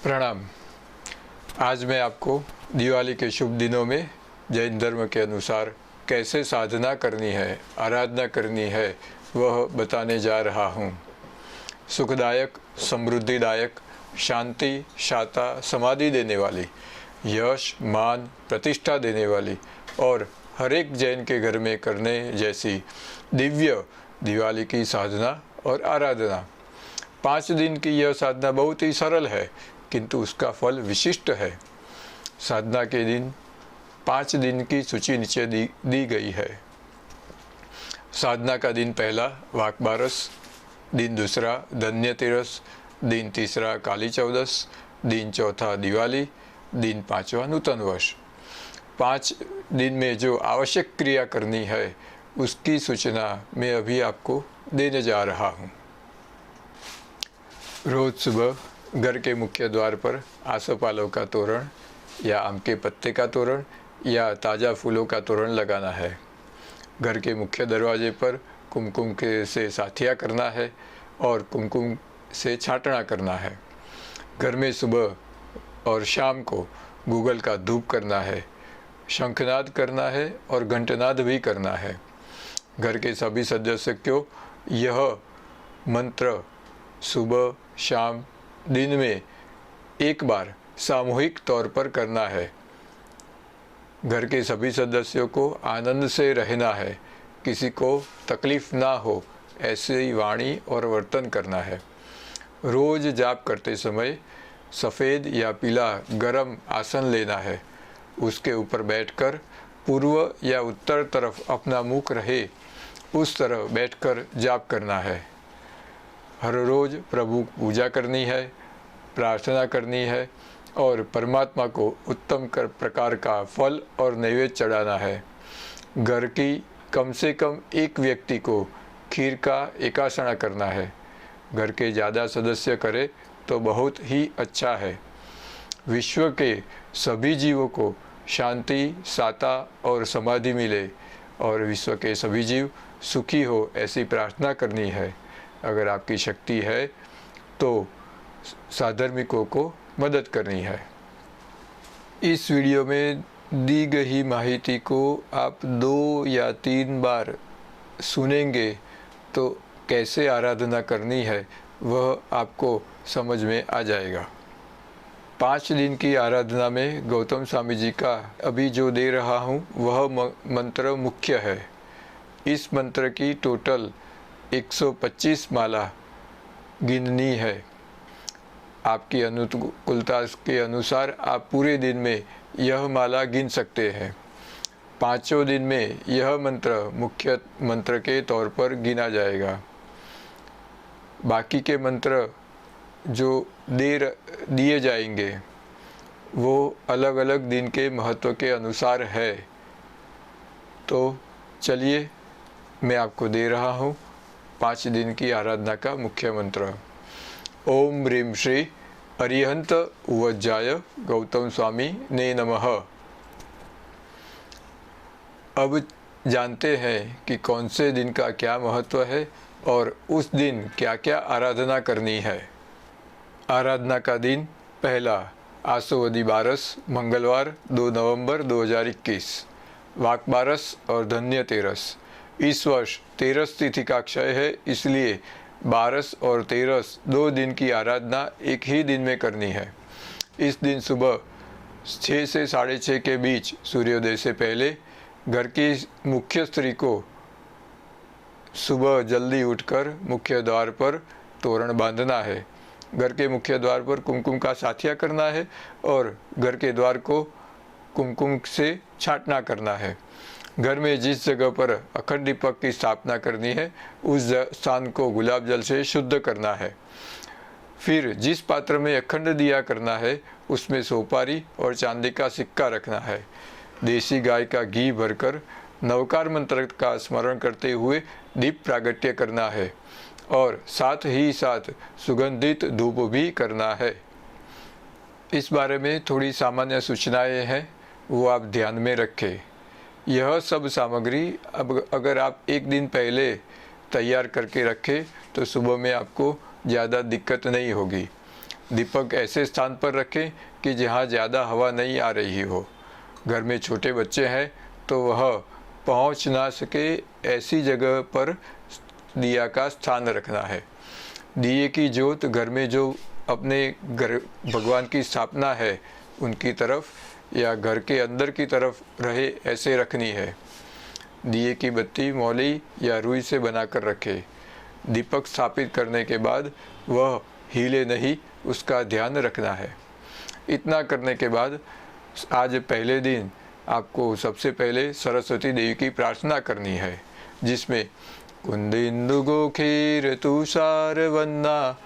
प्रणाम। आज मैं आपको दिवाली के शुभ दिनों में जैन धर्म के अनुसार कैसे साधना करनी है, आराधना करनी है, वह बताने जा रहा हूँ। सुखदायक, समृद्धिदायक, शांति, शाता, समाधि देने वाली, यश, मान, प्रतिष्ठा देने वाली और हर एक जैन के घर में करने जैसी दिव्य दिवाली की साधना और आराधना। 5 दिन की यह साधना बहुत ही सरल है, किंतु उसका फल विशिष्ट है। साधना के दिन 5 दिन की सूची नीचे दी गई है। साधना का दिन पहला वाकबारस, दिन दूसरा धन्यतेरस, दिन तीसरा काली चौदस, दिन चौथा दिवाली, दिन पांचवा नूतन वर्ष। 5 दिन में जो आवश्यक क्रिया करनी है उसकी सूचना मैं अभी आपको देने जा रहा हूँ। रोज़ सुबह घर के मुख्य द्वार पर आसोपालव का तोरण या आम के पत्ते का तोरण या ताज़ा फूलों का तोरण लगाना है। घर के मुख्य दरवाजे पर कुमकुम के से साथिया करना है और कुमकुम से छाटना करना है। घर में सुबह और शाम को गूगल का धूप करना है, शंखनाद करना है और घंटनाद भी करना है। घर के सभी सदस्यों को यह मंत्र सुबह शाम दिन में एक बार सामूहिक तौर पर करना है। घर के सभी सदस्यों को आनंद से रहना है, किसी को तकलीफ ना हो ऐसी वाणी और वर्तन करना है। रोज़ जाप करते समय सफ़ेद या पीला गरम आसन लेना है। उसके ऊपर बैठकर पूर्व या उत्तर तरफ अपना मुख रहे उस तरह बैठकर जाप करना है। हर रोज़ प्रभु पूजा करनी है, प्रार्थना करनी है और परमात्मा को उत्तम प्रकार का फल और नैवेद्य चढ़ाना है। घर की कम से कम एक व्यक्ति को खीर का एकासना करना है। घर के ज़्यादा सदस्य करें तो बहुत ही अच्छा है। विश्व के सभी जीवों को शांति, साता और समाधि मिले और विश्व के सभी जीव सुखी हो ऐसी प्रार्थना करनी है। अगर आपकी शक्ति है तो साधर्मिकों को मदद करनी है। इस वीडियो में दी गई माहिती को आप 2 या 3 बार सुनेंगे तो कैसे आराधना करनी है वह आपको समझ में आ जाएगा। 5 दिन की आराधना में गौतम स्वामी जी का अभी जो दे रहा हूँ वह मंत्र मुख्य है। इस मंत्र की टोटल 125 माला गिननी है। आपकी अनुकूलता के अनुसार आप पूरे दिन में यह माला गिन सकते हैं। 5 दिन में यह मंत्र मुख्य मंत्र के तौर पर गिना जाएगा। बाकी के मंत्र जो दिए जाएंगे वो अलग अलग दिन के महत्व के अनुसार है। तो चलिए मैं आपको दे रहा हूँ 5 दिन की आराधना का मुख्य मंत्र। ओम ह्रीं श्री अरिहंत उवज्जाय गौतम स्वामी ने नमः। अब जानते हैं कि कौन से दिन का क्या महत्व है और उस दिन क्या क्या आराधना करनी है। आराधना का दिन पहला आसोवदी बारस मंगलवार 2 नवंबर 2021, वाकबारस और धन्यतेरस। इस वर्ष तेरस तिथि का क्षय है, इसलिए 12 और 13 2 दिन की आराधना एक ही दिन में करनी है। इस दिन सुबह 6 से 6:30 के बीच सूर्योदय से पहले घर की मुख्य स्त्री को सुबह जल्दी उठकर मुख्य द्वार पर तोरण बांधना है। घर के मुख्य द्वार पर कुमकुम का साथिया करना है और घर के द्वार को कुमकुम से छाटना करना है। घर में जिस जगह पर अखंड दीपक की स्थापना करनी है उस स्थान को गुलाब जल से शुद्ध करना है। फिर जिस पात्र में अखंड दिया करना है उसमें सोपारी और चांदी का सिक्का रखना है। देसी गाय का घी भरकर नवकार मंत्र का स्मरण करते हुए दीप प्रागट्य करना है और साथ ही साथ सुगंधित धूप भी करना है। इस बारे में थोड़ी सामान्य सूचनाएं हैं, वो आप ध्यान में रखें। यह सब सामग्री अब अगर आप एक दिन पहले तैयार करके रखें तो सुबह में आपको ज़्यादा दिक्कत नहीं होगी। दीपक ऐसे स्थान पर रखें कि जहाँ ज़्यादा हवा नहीं आ रही हो। घर में छोटे बच्चे हैं तो वह पहुँच ना सके ऐसी जगह पर दिया का स्थान रखना है। दिए की ज्योत घर में जो अपने घर भगवान की स्थापना है उनकी तरफ या घर के अंदर की तरफ रहे ऐसे रखनी है। दिए की बत्ती मौली या रुई से बनाकर रखे। दीपक स्थापित करने के बाद वह हिले नहीं, उसका ध्यान रखना है। इतना करने के बाद आज पहले दिन आपको सबसे पहले सरस्वती देवी की प्रार्थना करनी है, जिसमें कुंदिंदु गोखीर तुषार वन्ना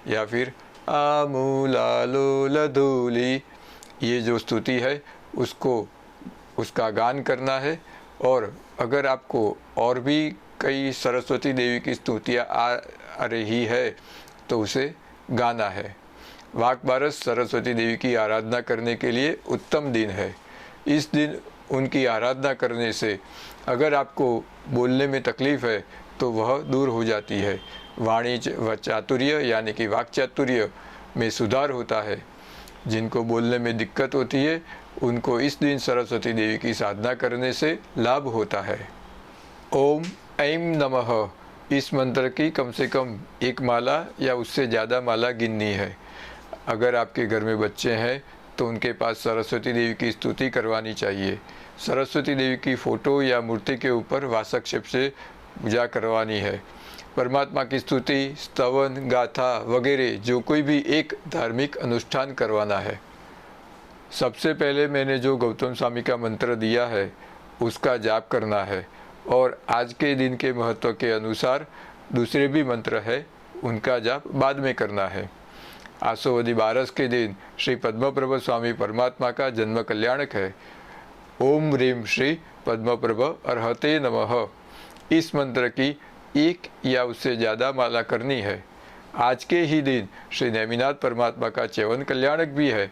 या फिर आमूलालोल धूली, ये जो स्तुति है उसका गान करना है। और अगर आपको और भी कई सरस्वती देवी की स्तुतियाँ आ रही है तो उसे गाना है। वाक बारस सरस्वती देवी की आराधना करने के लिए उत्तम दिन है। इस दिन उनकी आराधना करने से अगर आपको बोलने में तकलीफ़ है तो वह दूर हो जाती है। वाणी चातुर्य यानी कि वाक चातुर्य में सुधार होता है। जिनको बोलने में दिक्कत होती है उनको इस दिन सरस्वती देवी की साधना करने से लाभ होता है। ओम ऐं नमः, इस मंत्र की कम से कम एक माला या उससे ज़्यादा माला गिननी है। अगर आपके घर में बच्चे हैं तो उनके पास सरस्वती देवी की स्तुति करवानी चाहिए। सरस्वती देवी की फ़ोटो या मूर्ति के ऊपर वासक्षेप से पूजा करवानी है। परमात्मा की स्तुति, स्तवन, गाथा वगैरह जो कोई भी एक धार्मिक अनुष्ठान करवाना है। सबसे पहले मैंने जो गौतम स्वामी का मंत्र दिया है उसका जाप करना है और आज के दिन के महत्व के अनुसार दूसरे भी मंत्र है उनका जाप बाद में करना है। आसोवदी बारस के दिन श्री पद्मप्रभ स्वामी परमात्मा का जन्म कल्याणक है। ओम ह्रीं श्री पद्मप्रभ अर्हते नमः, इस मंत्र की एक या उससे ज़्यादा माला करनी है। आज के ही दिन श्री नेमिनाथ परमात्मा का च्यवन कल्याणक भी है,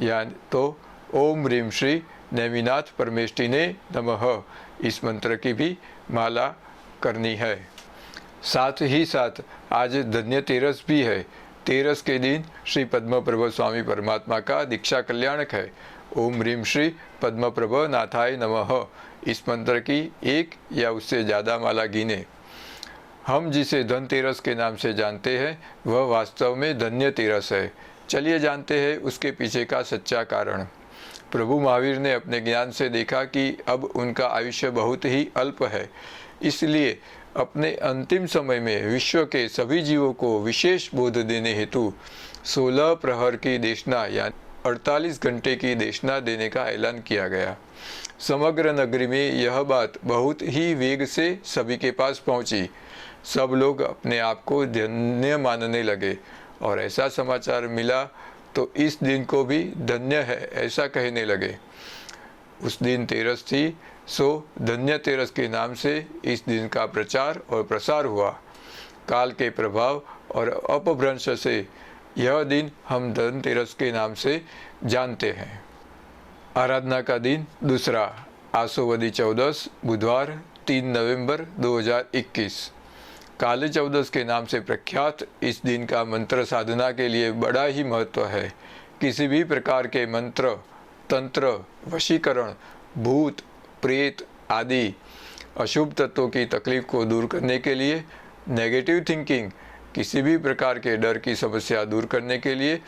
यानी तो ओम ह्रीं श्री नेमिनाथ परमेष्टिने नमः, इस मंत्र की भी माला करनी है। साथ ही साथ आज धन्य तेरस भी है। तेरस के दिन श्री पद्मप्रभ स्वामी परमात्मा का दीक्षा कल्याणक है। ओम ह्रीं श्री पद्मप्रभ नाथाय नमः, इस मंत्र की एक या उससे ज़्यादा माला गिने। हम जिसे धनतेरस के नाम से जानते हैं वह वास्तव में धन्य तेरस है। चलिए जानते हैं उसके पीछे का सच्चा कारण। प्रभु महावीर ने अपने ज्ञान से देखा कि अब उनका आयुष्य बहुत ही अल्प है, इसलिए अपने अंतिम समय में विश्व के सभी जीवों को विशेष बोध देने हेतु 16 प्रहर की देशना या 48 घंटे की देशना देने का ऐलान किया गया। समग्र नगरी में यह बात बहुत ही वेग से सभी के पास पहुंची। सब लोग अपने आप को धन्य मानने लगे और ऐसा समाचार मिला तो इस दिन को भी धन्य है ऐसा कहने लगे। उस दिन तेरस थी, सो धन्य तेरस के नाम से इस दिन का प्रचार और प्रसार हुआ। काल के प्रभाव और अपभ्रंश से यह दिन हम धनतेरस के नाम से जानते हैं। आराधना का दिन दूसरा, आसोवदी चौदस बुधवार 3 नवंबर 2021। काली चौदस के नाम से प्रख्यात इस दिन का मंत्र साधना के लिए बड़ा ही महत्व है। किसी भी प्रकार के मंत्र, तंत्र, वशीकरण, भूत, प्रेत आदि अशुभ तत्वों की तकलीफ को दूर करने के लिए, नेगेटिव थिंकिंग, किसी भी प्रकार के डर की समस्या दूर करने के लिए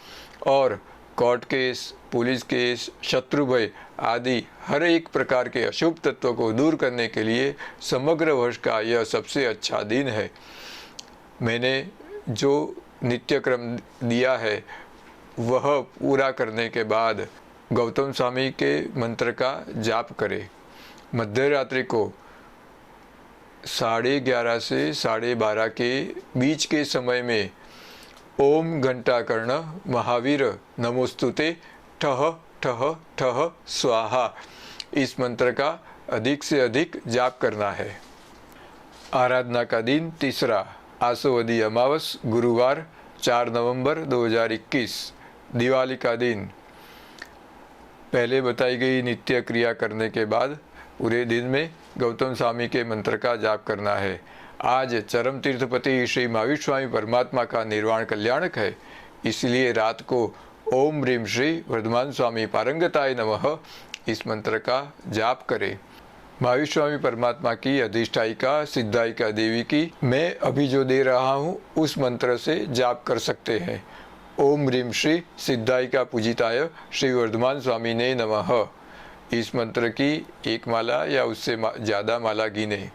और कोर्ट केस, पुलिस केस, शत्रु भय आदि हर एक प्रकार के अशुभ तत्वों को दूर करने के लिए समग्र वर्ष का यह सबसे अच्छा दिन है। मैंने जो नित्यक्रम दिया है वह पूरा करने के बाद गौतम स्वामी के मंत्र का जाप करें। मध्य रात्रि को 11:30 से 12:30 के बीच के समय में ओम घंटाकर्ण महावीर नमोस्तुते ठह ठह ठह स्वाहा, इस मंत्र का अधिक से अधिक जाप करना है। आराधना का दिन तीसरा, आसोवदी अमावस गुरुवार 4 नवंबर 2021, दिवाली का दिन। पहले बताई गई नित्य क्रिया करने के बाद पूरे दिन में गौतम स्वामी के मंत्र का जाप करना है। आज चरम तीर्थपति श्री महावीर स्वामी परमात्मा का निर्वाण कल्याणक है, इसलिए रात को ओम ह्रीम श्री वर्धमान स्वामी पारंगताय नमः इस मंत्र का जाप करें। महावीर स्वामी परमात्मा की अधिष्ठायिका सिद्धायिका देवी की मैं अभी जो दे रहा हूँ उस मंत्र से जाप कर सकते हैं। ओम ह्रीम श्री सिद्धायिका पूजिताय श्री वर्धमान स्वामी ने नमः। इस मंत्र की एक माला या उससे ज़्यादा माला गिने।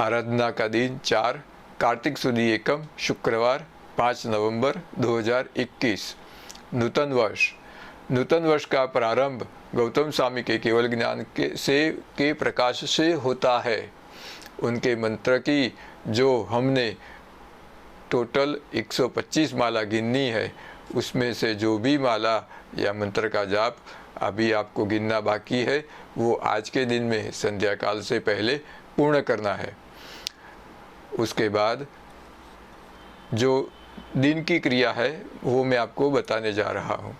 आराधना का दिन 4 कार्तिक सुदी एकम शुक्रवार 5 नवंबर 2021। नूतन वर्ष का प्रारंभ गौतम स्वामी के केवल ज्ञान के प्रकाश से होता है। उनके मंत्र की जो हमने टोटल 125 माला गिननी है उसमें से जो भी माला या मंत्र का जाप अभी आपको गिनना बाकी है वो आज के दिन में संध्या काल से पहले पूर्ण करना है। उसके बाद जो दिन की क्रिया है वो मैं आपको बताने जा रहा हूँ।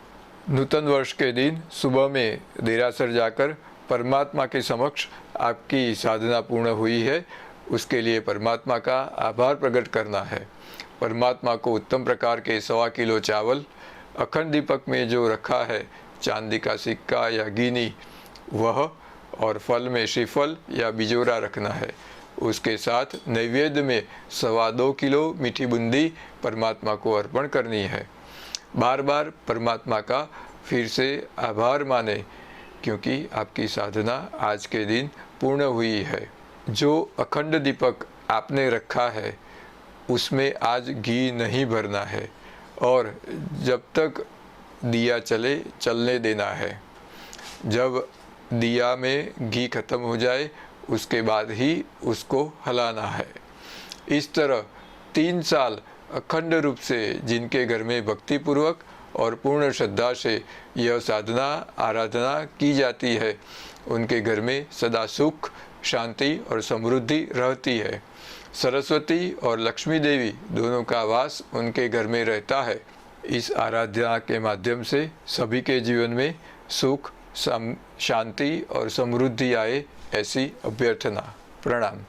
नूतन वर्ष के दिन सुबह में देरासर जाकर परमात्मा के समक्ष आपकी साधना पूर्ण हुई है उसके लिए परमात्मा का आभार प्रकट करना है। परमात्मा को उत्तम प्रकार के 1.25 किलो चावल, अखंड दीपक में जो रखा है चांदी का सिक्का या गिनी वह, और फल में श्रीफल या बिजोरा रखना है। उसके साथ नैवेद्य में 2.25 किलो मीठी बूंदी परमात्मा को अर्पण करनी है। बार बार परमात्मा का फिर से आभार माने क्योंकि आपकी साधना आज के दिन पूर्ण हुई है। जो अखंड दीपक आपने रखा है उसमें आज घी नहीं भरना है और जब तक दिया चलने देना है। जब दिया में घी खत्म हो जाए उसके बाद ही उसको हिलाना है। इस तरह 3 साल अखंड रूप से जिनके घर में भक्ति पूर्वक और पूर्ण श्रद्धा से यह साधना आराधना की जाती है उनके घर में सदा सुख, शांति और समृद्धि रहती है। सरस्वती और लक्ष्मी देवी दोनों का वास उनके घर में रहता है। इस आराधना के माध्यम से सभी के जीवन में सुख, शांति और समृद्धि आए ऐसी अभ्यर्थना। प्रणाम।